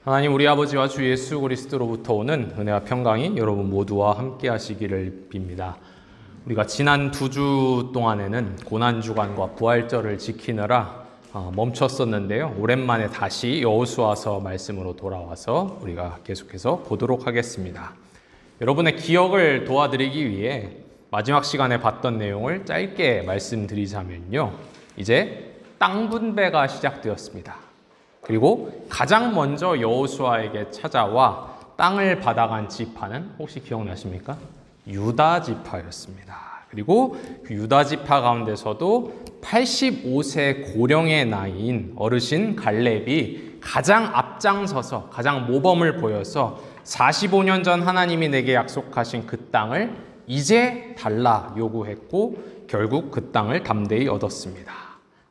하나님 우리 아버지와 주 예수 그리스도로부터 오는 은혜와 평강이 여러분 모두와 함께 하시기를 빕니다. 우리가 지난 2주 동안에는 고난주간과 부활절을 지키느라 멈췄었는데요. 오랜만에 다시 여호수아서 말씀으로 돌아와서 우리가 계속해서 보도록 하겠습니다. 여러분의 기억을 도와드리기 위해 마지막 시간에 봤던 내용을 짧게 말씀드리자면요. 이제 땅 분배가 시작되었습니다. 그리고 가장 먼저 여호수아에게 찾아와 땅을 받아간 지파는 혹시 기억나십니까? 유다 지파였습니다. 그리고 그 유다 지파 가운데서도 85세 고령의 나이인 어르신 갈렙이 가장 앞장서서 가장 모범을 보여서 45년 전 하나님이 내게 약속하신 그 땅을 이제 달라 요구했고 결국 그 땅을 담대히 얻었습니다.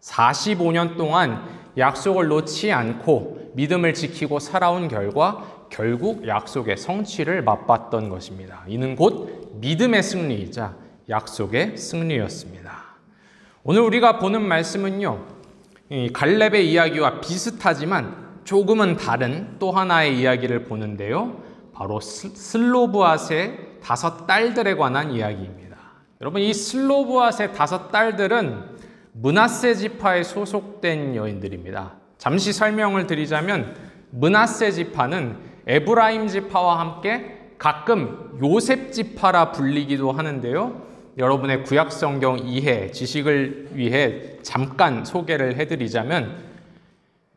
45년 동안 약속을 놓지 않고 믿음을 지키고 살아온 결과 결국 약속의 성취를 맛봤던 것입니다. 이는 곧 믿음의 승리이자 약속의 승리였습니다. 오늘 우리가 보는 말씀은요, 갈렙의 이야기와 비슷하지만 조금은 다른 또 하나의 이야기를 보는데요. 바로 슬로브앗의 5 딸들에 관한 이야기입니다. 여러분, 이 슬로브앗의 5 딸들은 므낫세 지파에 소속된 여인들입니다. 잠시 설명을 드리자면 므낫세 지파는 에브라임 지파와 함께 가끔 요셉 지파라 불리기도 하는데요. 여러분의 구약 성경 이해, 지식을 위해 잠깐 소개를 해드리자면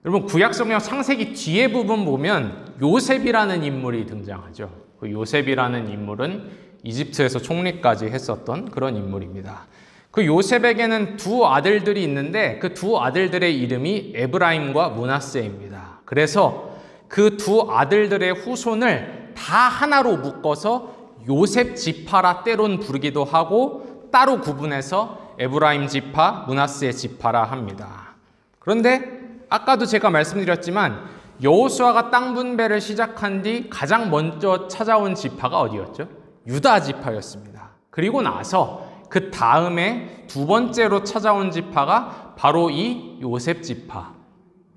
여러분 구약 성경 창세기 뒤에 부분 보면 요셉이라는 인물이 등장하죠. 그 요셉이라는 인물은 이집트에서 총리까지 했었던 그런 인물입니다. 그 요셉에게는 2 아들들이 있는데 그 2 아들들의 이름이 에브라임과 므낫세입니다. 그래서 그 2 아들들의 후손을 다 하나로 묶어서 요셉 지파라 때론 부르기도 하고 따로 구분해서 에브라임 지파, 므낫세 지파라 합니다. 그런데 아까도 제가 말씀드렸지만 여호수아가 땅 분배를 시작한 뒤 가장 먼저 찾아온 지파가 어디였죠? 유다 지파였습니다. 그리고 나서 그 다음에 2번째로 찾아온 지파가 바로 이 요셉 지파,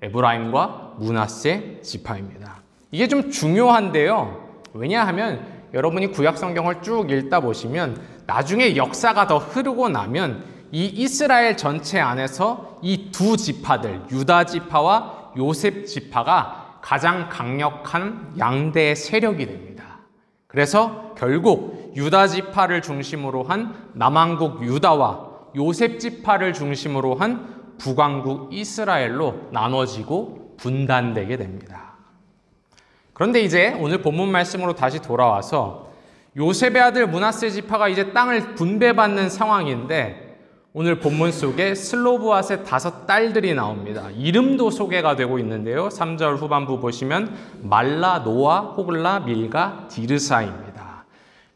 에브라임과 므낫세 지파입니다. 이게 좀 중요한데요. 왜냐하면 여러분이 구약 성경을 쭉 읽다 보시면 나중에 역사가 더 흐르고 나면 이 이스라엘 전체 안에서 이 2 지파들, 유다 지파와 요셉 지파가 가장 강력한 양대 세력이 됩니다. 그래서 결국 유다 지파를 중심으로 한 남왕국 유다와 요셉 지파를 중심으로 한 북왕국 이스라엘로 나눠지고 분단되게 됩니다. 그런데 이제 오늘 본문 말씀으로 다시 돌아와서 요셉의 아들 므낫세 지파가 이제 땅을 분배받는 상황인데 오늘 본문 속에 슬로브앗의 5 딸들이 나옵니다. 이름도 소개가 되고 있는데요. 3절 후반부 보시면 말라, 노아, 호글라, 밀가, 디르사입니다.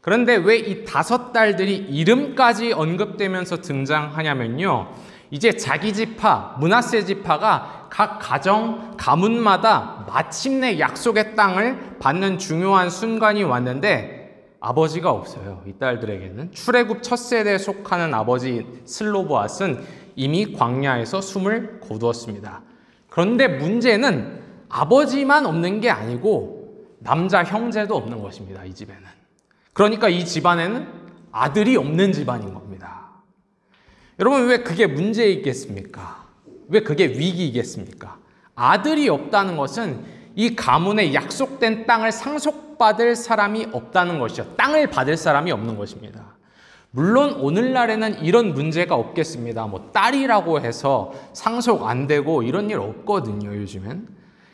그런데 왜 이 5 딸들이 이름까지 언급되면서 등장하냐면요. 이제 자기 지파, 므낫세 지파가 각 가정, 가문마다 마침내 약속의 땅을 받는 중요한 순간이 왔는데 아버지가 없어요. 이 딸들에게는. 출애굽 첫 세대에 속하는 아버지 슬로브앗은 이미 광야에서 숨을 거두었습니다. 그런데 문제는 아버지만 없는 게 아니고 남자 형제도 없는 것입니다. 이 집에는. 그러니까 이 집안에는 아들이 없는 집안인 겁니다. 여러분 왜 그게 문제이겠습니까? 왜 그게 위기이겠습니까? 아들이 없다는 것은 이 가문의 약속된 땅을 상속받을 사람이 없다는 것이죠. 땅을 받을 사람이 없는 것입니다. 물론 오늘날에는 이런 문제가 없겠습니다. 뭐 딸이라고 해서 상속 안 되고 이런 일 없거든요, 요즘엔.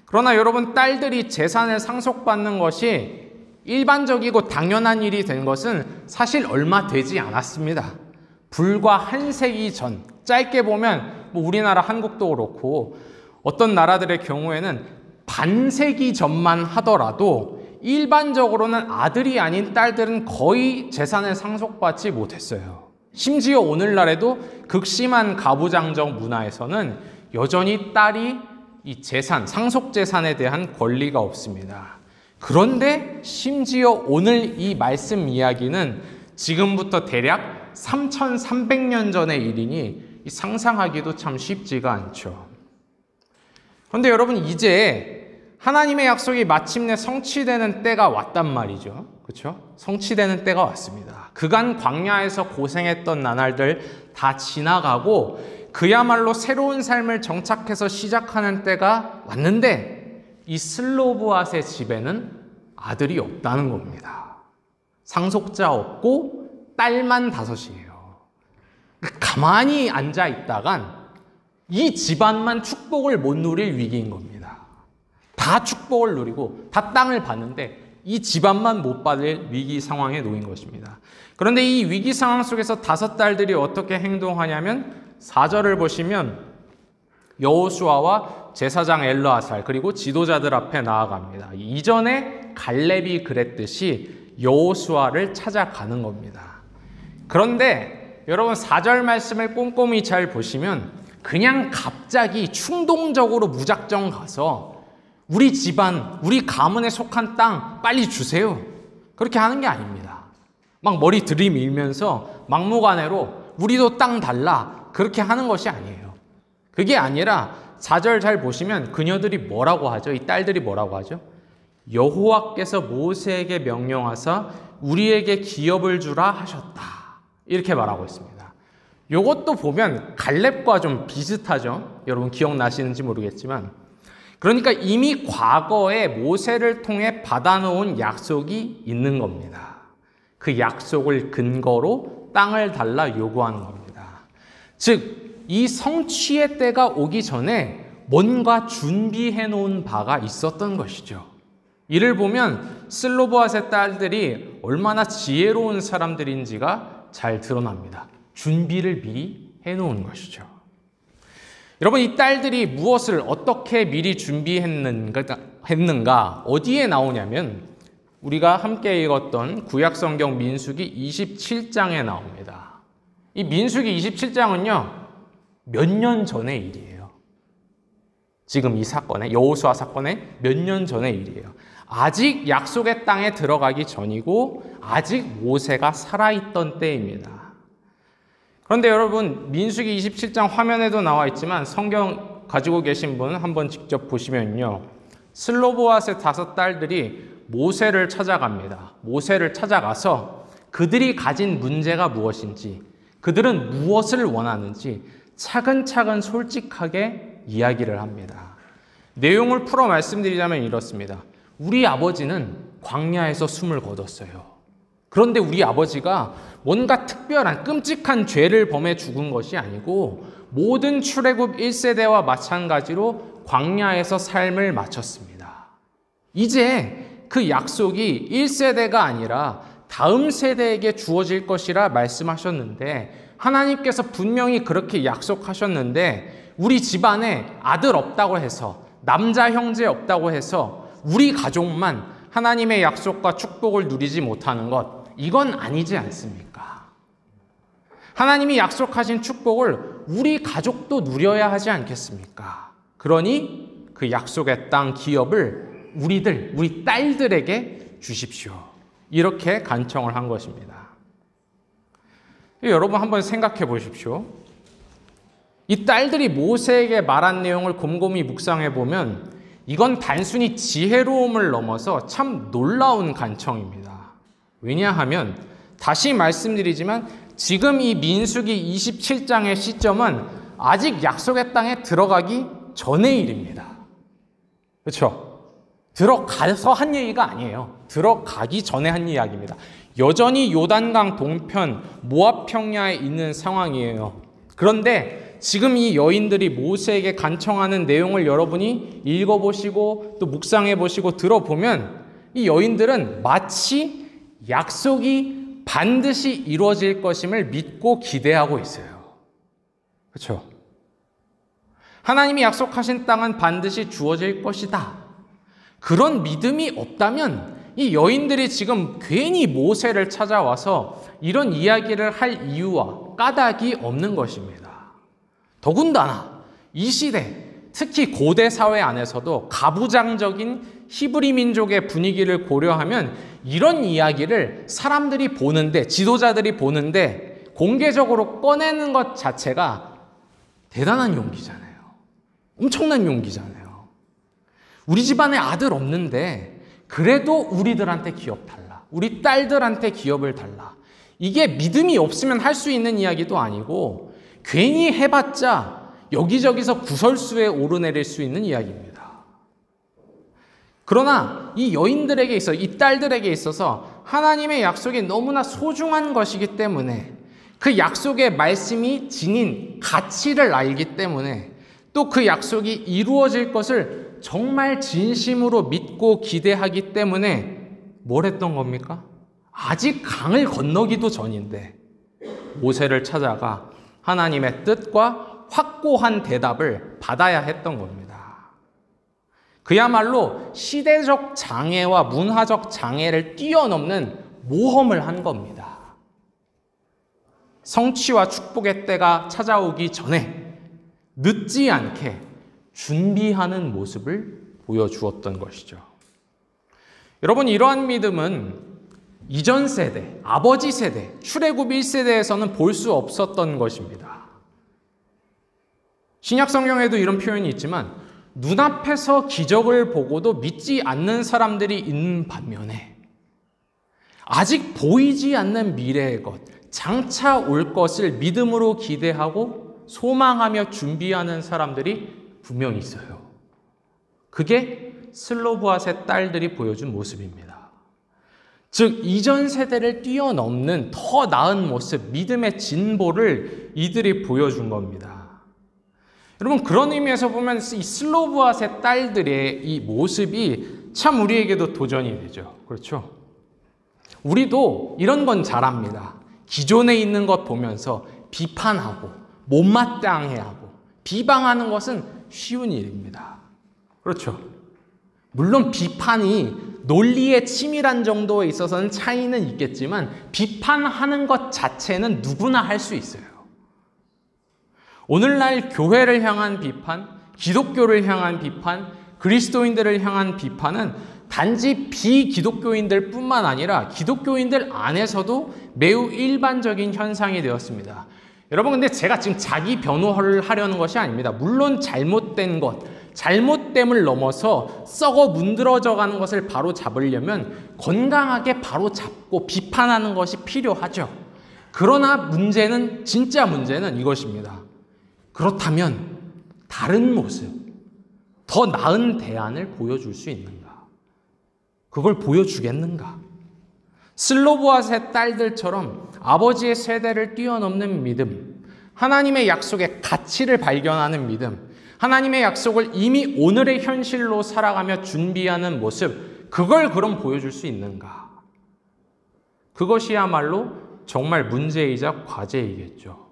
그러나 여러분 딸들이 재산을 상속받는 것이 일반적이고 당연한 일이 된 것은 사실 얼마 되지 않았습니다. 불과 한 세기 전, 짧게 보면 뭐 우리나라 한국도 그렇고 어떤 나라들의 경우에는 반세기 전만 하더라도 일반적으로는 아들이 아닌 딸들은 거의 재산을 상속받지 못했어요. 심지어 오늘날에도 극심한 가부장적 문화에서는 여전히 딸이 이 재산, 상속재산에 대한 권리가 없습니다. 그런데 심지어 오늘 이 말씀 이야기는 지금부터 대략 3300년 전의 일이니 상상하기도 참 쉽지가 않죠. 그런데 여러분 이제 하나님의 약속이 마침내 성취되는 때가 왔단 말이죠. 그렇죠? 성취되는 때가 왔습니다. 그간 광야에서 고생했던 나날들 다 지나가고 그야말로 새로운 삶을 정착해서 시작하는 때가 왔는데 이 슬로브앗의 집에는 아들이 없다는 겁니다. 상속자 없고 딸만 5이에요. 가만히 앉아 있다간 이 집안만 축복을 못 누릴 위기인 겁니다. 다 축복을 누리고 다 땅을 받는데 이 집안만 못 받을 위기 상황에 놓인 것입니다. 그런데 이 위기 상황 속에서 5 딸들이 어떻게 행동하냐면 4절을 보시면 여호수아와 제사장 엘르아살 그리고 지도자들 앞에 나아갑니다. 이전에 갈렙이 그랬듯이 여호수아를 찾아가는 겁니다. 그런데 여러분 4절 말씀을 꼼꼼히 잘 보시면 그냥 갑자기 충동적으로 무작정 가서 우리 집안, 우리 가문에 속한 땅 빨리 주세요. 그렇게 하는 게 아닙니다. 막 머리 들이밀면서 막무가내로 우리도 땅 달라 그렇게 하는 것이 아니에요. 그게 아니라 4절 잘 보시면 그녀들이 뭐라고 하죠? 이 딸들이 뭐라고 하죠? 여호와께서 모세에게 명령하사 우리에게 기업을 주라 하셨다. 이렇게 말하고 있습니다. 이것도 보면 갈렙과 좀 비슷하죠? 여러분 기억나시는지 모르겠지만 그러니까 이미 과거에 모세를 통해 받아놓은 약속이 있는 겁니다. 그 약속을 근거로 땅을 달라 요구하는 겁니다. 즉 이 성취의 때가 오기 전에 뭔가 준비해 놓은 바가 있었던 것이죠. 이를 보면 슬로브앗의 딸들이 얼마나 지혜로운 사람들인지가 잘 드러납니다. 준비를 미리 해놓은 것이죠. 여러분 이 딸들이 무엇을 어떻게 미리 준비했는가 어디에 나오냐면 우리가 함께 읽었던 구약성경 민수기 27장에 나옵니다. 이 민수기 27장은요 몇 년 전의 일이에요. 지금 이 사건에 여호수아 사건에 몇 년 전의 일이에요. 아직 약속의 땅에 들어가기 전이고 아직 모세가 살아있던 때입니다. 그런데 여러분 민수기 27장 화면에도 나와 있지만 성경 가지고 계신 분 한번 직접 보시면요. 슬로브앗의 5 딸들이 모세를 찾아갑니다. 모세를 찾아가서 그들이 가진 문제가 무엇인지 그들은 무엇을 원하는지 차근차근 솔직하게 이야기를 합니다. 내용을 풀어 말씀드리자면 이렇습니다. 우리 아버지는 광야에서 숨을 거뒀어요. 그런데 우리 아버지가 뭔가 특별한 끔찍한 죄를 범해 죽은 것이 아니고 모든 출애굽 1세대와 마찬가지로 광야에서 삶을 마쳤습니다. 이제 그 약속이 1세대가 아니라 다음 세대에게 주어질 것이라 말씀하셨는데 하나님께서 분명히 그렇게 약속하셨는데 우리 집안에 아들 없다고 해서 남자 형제 없다고 해서 우리 가족만 하나님의 약속과 축복을 누리지 못하는 것 이건 아니지 않습니까? 하나님이 약속하신 축복을 우리 가족도 누려야 하지 않겠습니까? 그러니 그 약속의 땅 기업을 우리 딸들에게 주십시오. 이렇게 간청을 한 것입니다. 여러분 한번 생각해 보십시오. 이 딸들이 모세에게 말한 내용을 곰곰이 묵상해 보면 이건 단순히 지혜로움을 넘어서 참 놀라운 간청입니다. 왜냐하면 다시 말씀드리지만 지금 이 민수기 27장의 시점은 아직 약속의 땅에 들어가기 전의 일입니다. 그렇죠? 들어가서 한 얘기가 아니에요. 들어가기 전에 한 이야기입니다. 여전히 요단강 동편 모압 평야에 있는 상황이에요. 그런데 지금 이 여인들이 모세에게 간청하는 내용을 여러분이 읽어보시고 또 묵상해보시고 들어보면 이 여인들은 마치 약속이 반드시 이루어질 것임을 믿고 기대하고 있어요. 그렇죠? 하나님이 약속하신 땅은 반드시 주어질 것이다. 그런 믿음이 없다면 이 여인들이 지금 괜히 모세를 찾아와서 이런 이야기를 할 이유와 까닭이 없는 것입니다. 더군다나 이 시대, 특히 고대 사회 안에서도 가부장적인 히브리 민족의 분위기를 고려하면 이런 이야기를 사람들이 보는데, 지도자들이 보는데 공개적으로 꺼내는 것 자체가 대단한 용기잖아요. 엄청난 용기잖아요. 우리 집안에 아들 없는데 그래도 우리들한테 기업 달라. 우리 딸들한테 기업을 달라. 이게 믿음이 없으면 할 수 있는 이야기도 아니고 괜히 해봤자 여기저기서 구설수에 오르내릴 수 있는 이야기입니다. 그러나 이 여인들에게 있어서, 이 딸들에게 있어서 하나님의 약속이 너무나 소중한 것이기 때문에, 그 약속의 말씀이 지닌 가치를 알기 때문에, 또 그 약속이 이루어질 것을 정말 진심으로 믿고 기대하기 때문에 뭘 했던 겁니까? 아직 강을 건너기도 전인데 모세를 찾아가 하나님의 뜻과 확고한 대답을 받아야 했던 겁니다. 그야말로 시대적 장애와 문화적 장애를 뛰어넘는 모험을 한 겁니다. 성취와 축복의 때가 찾아오기 전에 늦지 않게 준비하는 모습을 보여주었던 것이죠. 여러분, 이러한 믿음은 이전 세대, 아버지 세대, 출애굽 1세대에서는 볼 수 없었던 것입니다. 신약 성경에도 이런 표현이 있지만 눈앞에서 기적을 보고도 믿지 않는 사람들이 있는 반면에 아직 보이지 않는 미래의 것, 장차 올 것을 믿음으로 기대하고 소망하며 준비하는 사람들이 분명히 있어요. 그게 슬로브앗의 딸들이 보여준 모습입니다. 즉, 이전 세대를 뛰어넘는 더 나은 모습, 믿음의 진보를 이들이 보여준 겁니다. 여러분, 그런 의미에서 보면 이 슬로브앗의 딸들의 이 모습이 참 우리에게도 도전이 되죠. 그렇죠? 우리도 이런 건 잘합니다. 기존에 있는 것 보면서 비판하고 못마땅해하고 비방하는 것은 쉬운 일입니다. 그렇죠? 물론 비판이 논리의 치밀한 정도에 있어서는 차이는 있겠지만 비판하는 것 자체는 누구나 할 수 있어요. 오늘날 교회를 향한 비판, 기독교를 향한 비판, 그리스도인들을 향한 비판은 단지 비기독교인들 뿐만 아니라 기독교인들 안에서도 매우 일반적인 현상이 되었습니다. 여러분, 근데 제가 지금 자기 변호를 하려는 것이 아닙니다. 물론 잘못된 것, 잘못됨을 넘어서 썩어 문드러져 가는 것을 바로 잡으려면 건강하게 바로 잡고 비판하는 것이 필요하죠. 그러나 문제는, 진짜 문제는 이것입니다. 그렇다면 다른 모습, 더 나은 대안을 보여줄 수 있는가? 그걸 보여주겠는가? 슬로브앗의 딸들처럼 아버지의 세대를 뛰어넘는 믿음, 하나님의 약속의 가치를 발견하는 믿음, 하나님의 약속을 이미 오늘의 현실로 살아가며 준비하는 모습, 그걸 그럼 보여줄 수 있는가? 그것이야말로 정말 문제이자 과제이겠죠.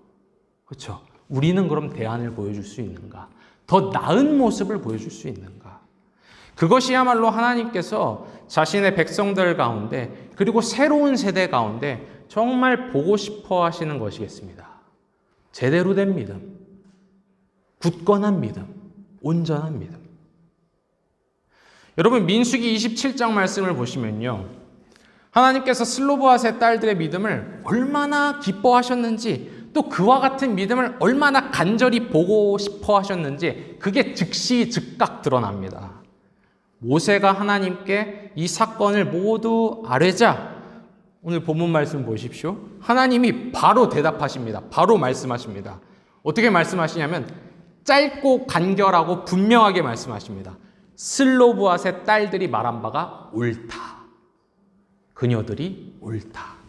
그렇죠? 우리는 그럼 대안을 보여줄 수 있는가? 더 나은 모습을 보여줄 수 있는가? 그것이야말로 하나님께서 자신의 백성들 가운데, 그리고 새로운 세대 가운데 정말 보고 싶어 하시는 것이겠습니다. 제대로 된 믿음, 굳건한 믿음, 온전한 믿음. 여러분, 민수기 27장 말씀을 보시면요, 하나님께서 슬로브앗의 딸들의 믿음을 얼마나 기뻐하셨는지, 또 그와 같은 믿음을 얼마나 간절히 보고 싶어 하셨는지 그게 즉시 즉각 드러납니다. 모세가 하나님께 이 사건을 모두 아뢰자, 오늘 본문 말씀 보십시오. 하나님이 바로 대답하십니다. 바로 말씀하십니다. 어떻게 말씀하시냐면 짧고 간결하고 분명하게 말씀하십니다. 슬로브앗의 딸들이 말한 바가 옳다. 그녀들이 옳다.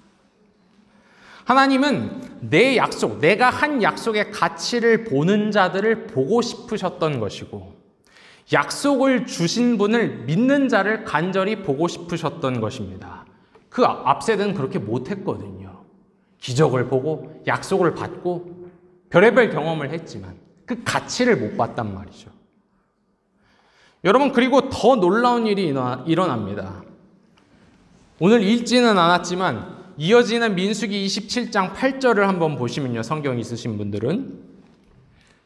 하나님은 내 약속, 내가 한 약속의 가치를 보는 자들을 보고 싶으셨던 것이고, 약속을 주신 분을 믿는 자를 간절히 보고 싶으셨던 것입니다. 그 앞세대는 그렇게 못했거든요. 기적을 보고 약속을 받고 별의별 경험을 했지만 그 가치를 못 봤단 말이죠. 여러분, 그리고 더 놀라운 일이 일어납니다. 오늘 읽지는 않았지만 이어지는 민수기 27장 8절을 한번 보시면요, 성경 있으신 분들은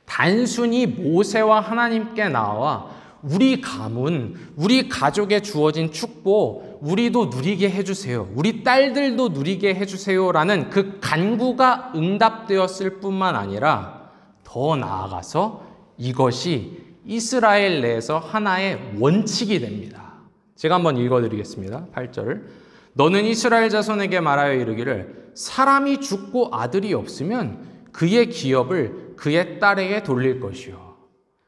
단순히 모세와 하나님께 나와 우리 가문, 우리 가족에 주어진 축복 우리도 누리게 해주세요, 우리 딸들도 누리게 해주세요라는 그 간구가 응답되었을 뿐만 아니라 더 나아가서 이것이 이스라엘 내에서 하나의 원칙이 됩니다. 제가 한번 읽어드리겠습니다. 8절을. 너는 이스라엘 자손에게 말하여 이르기를 사람이 죽고 아들이 없으면 그의 기업을 그의 딸에게 돌릴 것이요.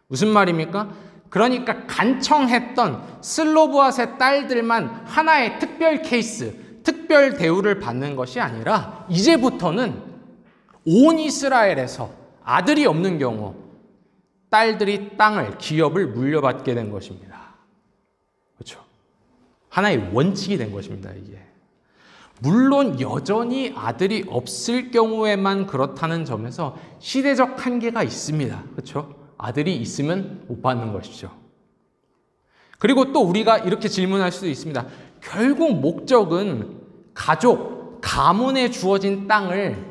무슨 말입니까? 그러니까 간청했던 슬로브앗의 딸들만 하나의 특별 케이스, 특별 대우를 받는 것이 아니라 이제부터는 온 이스라엘에서 아들이 없는 경우 딸들이 땅을, 기업을 물려받게 된 것입니다. 그렇죠? 하나의 원칙이 된 것입니다, 이게. 물론 여전히 아들이 없을 경우에만 그렇다는 점에서 시대적 한계가 있습니다. 그렇죠? 아들이 있으면 못 받는 것이죠. 그리고 또 우리가 이렇게 질문할 수도 있습니다. 결국 목적은 가족, 가문에 주어진 땅을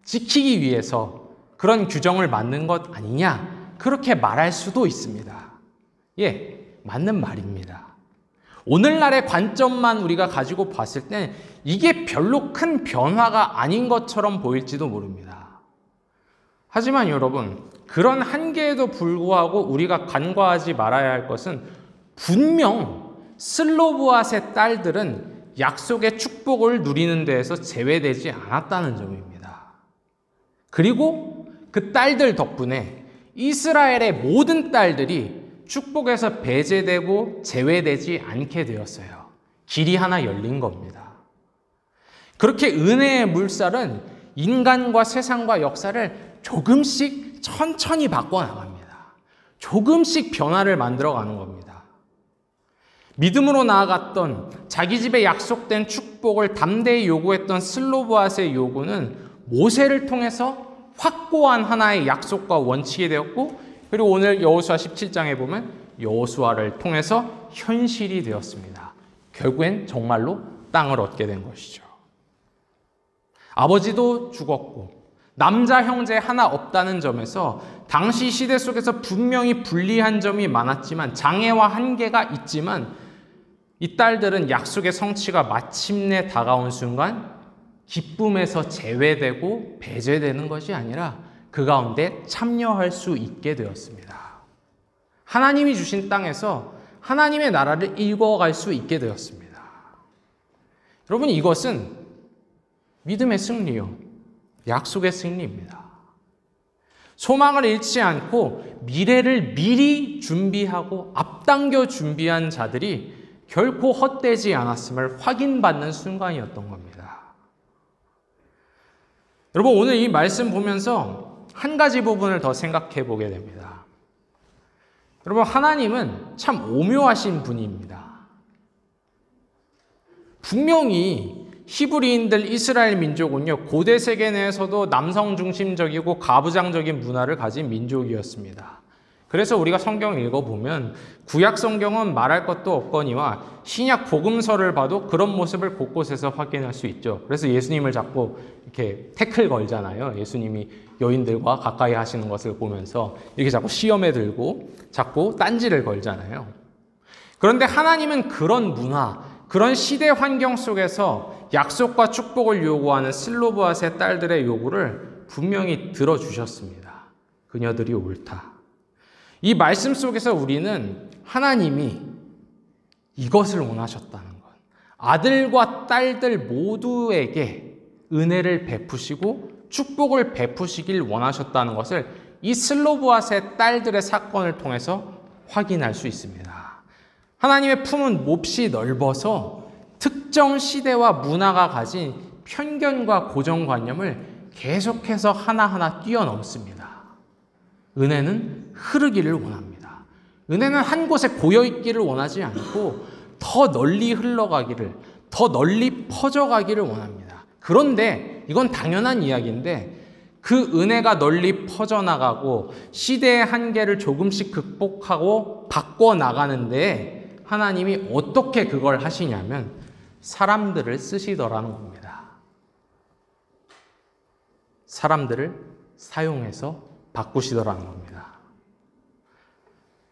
지키기 위해서 그런 규정을 만든 것 아니냐? 그렇게 말할 수도 있습니다. 예, 맞는 말입니다. 오늘날의 관점만 우리가 가지고 봤을 때 이게 별로 큰 변화가 아닌 것처럼 보일지도 모릅니다. 하지만 여러분, 그런 한계에도 불구하고 우리가 간과하지 말아야 할 것은 분명 슬로브앗의 딸들은 약속의 축복을 누리는 데에서 제외되지 않았다는 점입니다. 그리고 그 딸들 덕분에 이스라엘의 모든 딸들이 축복에서 배제되고 제외되지 않게 되었어요. 길이 하나 열린 겁니다. 그렇게 은혜의 물살은 인간과 세상과 역사를 조금씩 천천히 바꿔나갑니다. 조금씩 변화를 만들어가는 겁니다. 믿음으로 나아갔던 자기 집에 약속된 축복을 담대히 요구했던 슬로브앗의 요구는 모세를 통해서 확고한 하나의 약속과 원칙이 되었고, 그리고 오늘 여호수아 17장에 보면 여호수아를 통해서 현실이 되었습니다. 결국엔 정말로 땅을 얻게 된 것이죠. 아버지도 죽었고 남자 형제 하나 없다는 점에서 당시 시대 속에서 분명히 불리한 점이 많았지만, 장애와 한계가 있지만, 이 딸들은 약속의 성취가 마침내 다가온 순간 기쁨에서 제외되고 배제되는 것이 아니라 그 가운데 참여할 수 있게 되었습니다. 하나님이 주신 땅에서 하나님의 나라를 이루어갈 수 있게 되었습니다. 여러분, 이것은 믿음의 승리요, 약속의 승리입니다. 소망을 잃지 않고 미래를 미리 준비하고 앞당겨 준비한 자들이 결코 헛되지 않았음을 확인받는 순간이었던 겁니다. 여러분, 오늘 이 말씀 보면서 한 가지 부분을 더 생각해 보게 됩니다. 여러분, 하나님은 참 오묘하신 분입니다. 분명히 히브리인들, 이스라엘 민족은요, 고대 세계 내에서도 남성 중심적이고 가부장적인 문화를 가진 민족이었습니다. 그래서 우리가 성경을 읽어보면 구약 성경은 말할 것도 없거니와 신약 복음서를 봐도 그런 모습을 곳곳에서 확인할 수 있죠. 그래서 예수님을 자꾸 이렇게 태클 걸잖아요. 예수님이 여인들과 가까이 하시는 것을 보면서 이렇게 자꾸 시험에 들고 자꾸 딴지를 걸잖아요. 그런데 하나님은 그런 문화, 그런 시대 환경 속에서 약속과 축복을 요구하는 슬로브앗의 딸들의 요구를 분명히 들어주셨습니다. 그녀들이 옳다. 이 말씀 속에서 우리는 하나님이 이것을 원하셨다는 것, 아들과 딸들 모두에게 은혜를 베푸시고 축복을 베푸시길 원하셨다는 것을 이 슬로브앗의 딸들의 사건을 통해서 확인할 수 있습니다. 하나님의 품은 몹시 넓어서 특정 시대와 문화가 가진 편견과 고정관념을 계속해서 하나하나 뛰어넘습니다. 은혜는 흐르기를 원합니다. 은혜는 한 곳에 고여있기를 원하지 않고 더 널리 흘러가기를, 더 널리 퍼져가기를 원합니다. 그런데 이건 당연한 이야기인데, 그 은혜가 널리 퍼져나가고 시대의 한계를 조금씩 극복하고 바꿔나가는데 하나님이 어떻게 그걸 하시냐면 사람들을 쓰시더라는 겁니다. 사람들을 사용해서 바꾸시더라는 겁니다.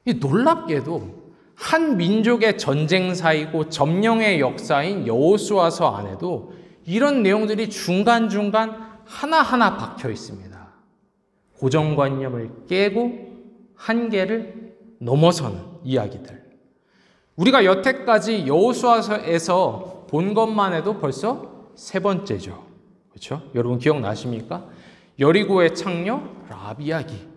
이 놀랍게도 한 민족의 전쟁사이고 점령의 역사인 여호수아서 안에도 이런 내용들이 중간중간 하나하나 박혀 있습니다. 고정관념을 깨고 한계를 넘어서는 이야기들. 우리가 여태까지 여호수아서에서 본 것만 해도 벌써 3번째죠. 그렇죠? 여러분 기억나십니까? 여리고의 창녀 라합 이야기,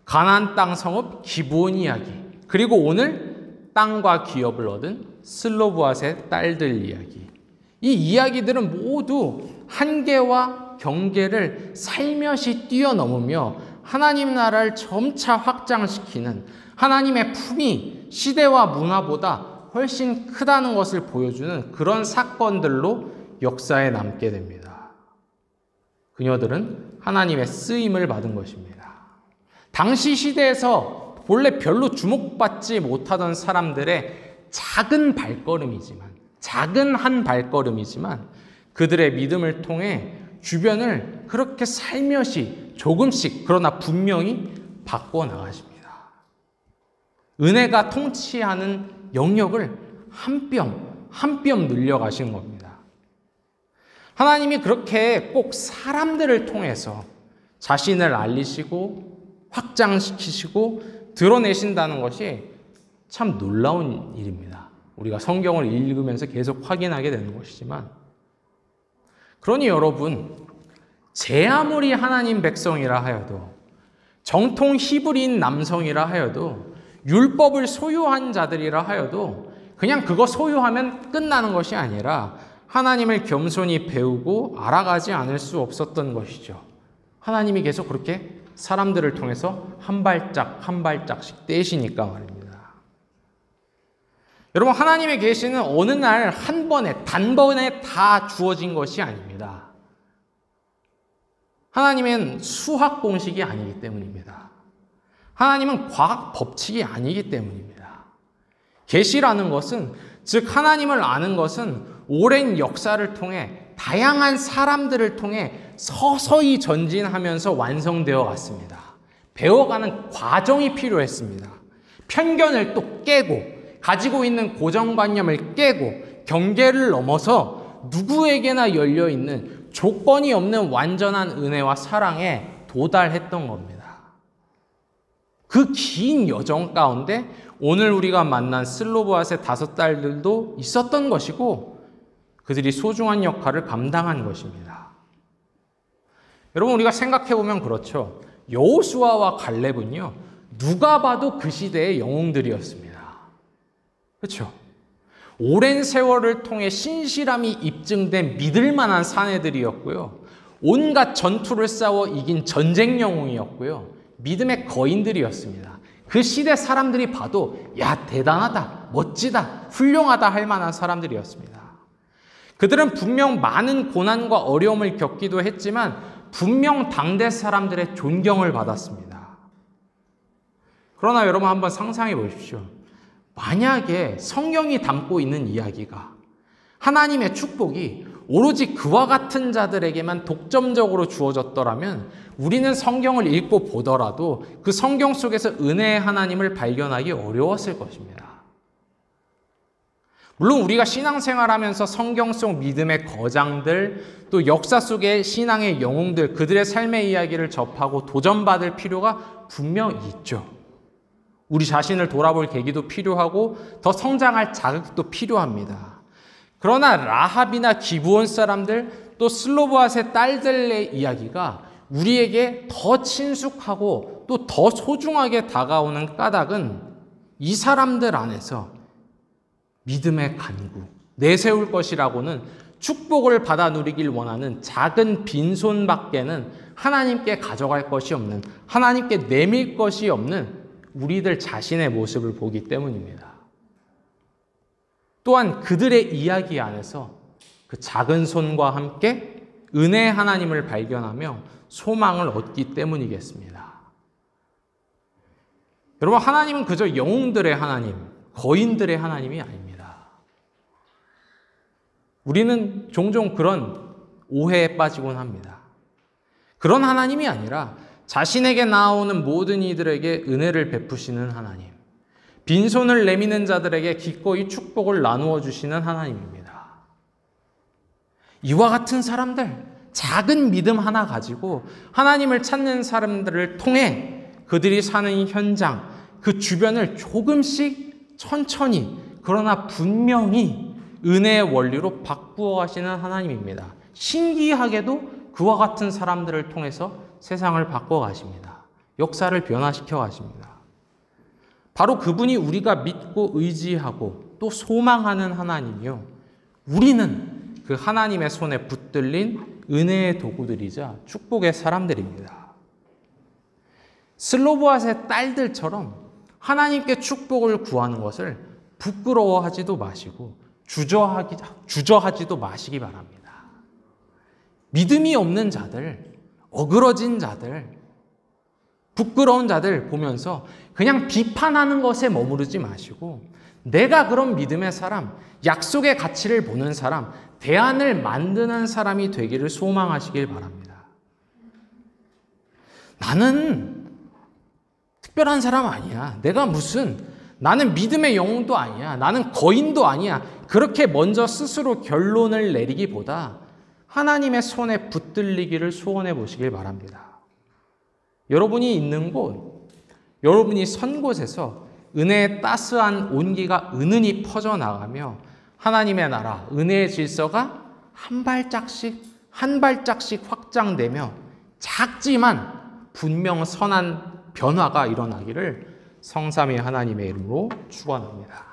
가나안 땅 성읍 기브온 이야기, 그리고 오늘 땅과 기업을 얻은 슬로브앗의 딸들 이야기. 이 이야기들은 모두 한계와 경계를 살며시 뛰어넘으며 하나님 나라를 점차 확장시키는, 하나님의 품이 시대와 문화보다 훨씬 크다는 것을 보여주는 그런 사건들로 역사에 남게 됩니다. 그녀들은 하나님의 쓰임을 받은 것입니다. 당시 시대에서 본래 별로 주목받지 못하던 사람들의 작은 한 발걸음이지만 그들의 믿음을 통해 주변을 그렇게 살며시 조금씩, 그러나 분명히 바꿔나가십니다. 은혜가 통치하는 영역을 한 뼘 늘려가시는 겁니다. 하나님이 그렇게 꼭 사람들을 통해서 자신을 알리시고 확장시키시고 드러내신다는 것이 참 놀라운 일입니다. 우리가 성경을 읽으면서 계속 확인하게 되는 것이지만, 그러니 여러분, 제 아무리 하나님 백성이라 하여도, 정통 히브리인 남성이라 하여도, 율법을 소유한 자들이라 하여도 그냥 그거 소유하면 끝나는 것이 아니라 하나님을 겸손히 배우고 알아가지 않을 수 없었던 것이죠. 하나님이 계속 그렇게 사람들을 통해서 한 발짝씩 떼시니까 말입니다. 여러분, 하나님의 계시는 어느 날 한 번에 단번에 다 주어진 것이 아닙니다. 하나님은 수학 공식이 아니기 때문입니다. 하나님은 과학 법칙이 아니기 때문입니다. 계시라는 것은, 즉 하나님을 아는 것은 오랜 역사를 통해 다양한 사람들을 통해 서서히 전진하면서 완성되어 갔습니다. 배워가는 과정이 필요했습니다. 편견을 또 깨고, 가지고 있는 고정관념을 깨고, 경계를 넘어서 누구에게나 열려있는 조건이 없는 완전한 은혜와 사랑에 도달했던 겁니다. 그 긴 여정 가운데 오늘 우리가 만난 슬로브앗의 5딸들도 있었던 것이고, 그들이 소중한 역할을 감당한 것입니다. 여러분, 우리가 생각해보면 그렇죠. 여호수아와 갈렙은요, 누가 봐도 그 시대의 영웅들이었습니다. 그렇죠? 오랜 세월을 통해 신실함이 입증된 믿을 만한 사내들이었고요. 온갖 전투를 싸워 이긴 전쟁 영웅이었고요. 믿음의 거인들이었습니다. 그 시대 사람들이 봐도 야, 대단하다, 멋지다, 훌륭하다 할 만한 사람들이었습니다. 그들은 분명 많은 고난과 어려움을 겪기도 했지만 분명 당대 사람들의 존경을 받았습니다. 그러나 여러분, 한번 상상해 보십시오. 만약에 성경이 담고 있는 이야기가, 하나님의 축복이 오로지 그와 같은 자들에게만 독점적으로 주어졌더라면 우리는 성경을 읽고 보더라도 그 성경 속에서 은혜의 하나님을 발견하기 어려웠을 것입니다. 물론 우리가 신앙생활하면서 성경 속 믿음의 거장들, 또 역사 속의 신앙의 영웅들, 그들의 삶의 이야기를 접하고 도전받을 필요가 분명히 있죠. 우리 자신을 돌아볼 계기도 필요하고 더 성장할 자극도 필요합니다. 그러나 라합이나 기브온 사람들, 또 슬로브앗의 딸들의 이야기가 우리에게 더 친숙하고 또 더 소중하게 다가오는 까닭은 이 사람들 안에서 믿음의 간구, 내세울 것이라고는 축복을 받아 누리길 원하는 작은 빈손밖에는 하나님께 가져갈 것이 없는, 하나님께 내밀 것이 없는 우리들 자신의 모습을 보기 때문입니다. 또한 그들의 이야기 안에서 그 작은 손과 함께 은혜의 하나님을 발견하며 소망을 얻기 때문이겠습니다. 여러분, 하나님은 그저 영웅들의 하나님, 거인들의 하나님이 아닙니다. 우리는 종종 그런 오해에 빠지곤 합니다. 그런 하나님이 아니라 자신에게 나오는 모든 이들에게 은혜를 베푸시는 하나님, 빈손을 내미는 자들에게 기꺼이 축복을 나누어 주시는 하나님입니다. 이와 같은 사람들, 작은 믿음 하나 가지고 하나님을 찾는 사람들을 통해 그들이 사는 현장, 그 주변을 조금씩 천천히 그러나 분명히 은혜의 원리로 바꾸어 가시는 하나님입니다. 신기하게도 그와 같은 사람들을 통해서 세상을 바꿔 가십니다. 역사를 변화시켜 가십니다. 바로 그분이 우리가 믿고 의지하고 또 소망하는 하나님이요. 우리는 그 하나님의 손에 붙들린 은혜의 도구들이자 축복의 사람들입니다. 슬로보앗의 딸들처럼 하나님께 축복을 구하는 것을 부끄러워하지도 마시고 주저하지도 마시기 바랍니다. 믿음이 없는 자들, 어그러진 자들, 부끄러운 자들 보면서 그냥 비판하는 것에 머무르지 마시고 내가 그런 믿음의 사람, 약속의 가치를 보는 사람, 대안을 만드는 사람이 되기를 소망하시길 바랍니다. 나는 특별한 사람 아니야. 나는 믿음의 영웅도 아니야. 나는 거인도 아니야. 그렇게 먼저 스스로 결론을 내리기보다 하나님의 손에 붙들리기를 소원해 보시길 바랍니다. 여러분이 있는 곳, 여러분이 선 곳에서 은혜의 따스한 온기가 은은히 퍼져나가며 하나님의 나라, 은혜의 질서가 한 발짝씩 확장되며 작지만 분명 선한 변화가 일어나기를 성삼위 하나님의 이름으로 축원합니다.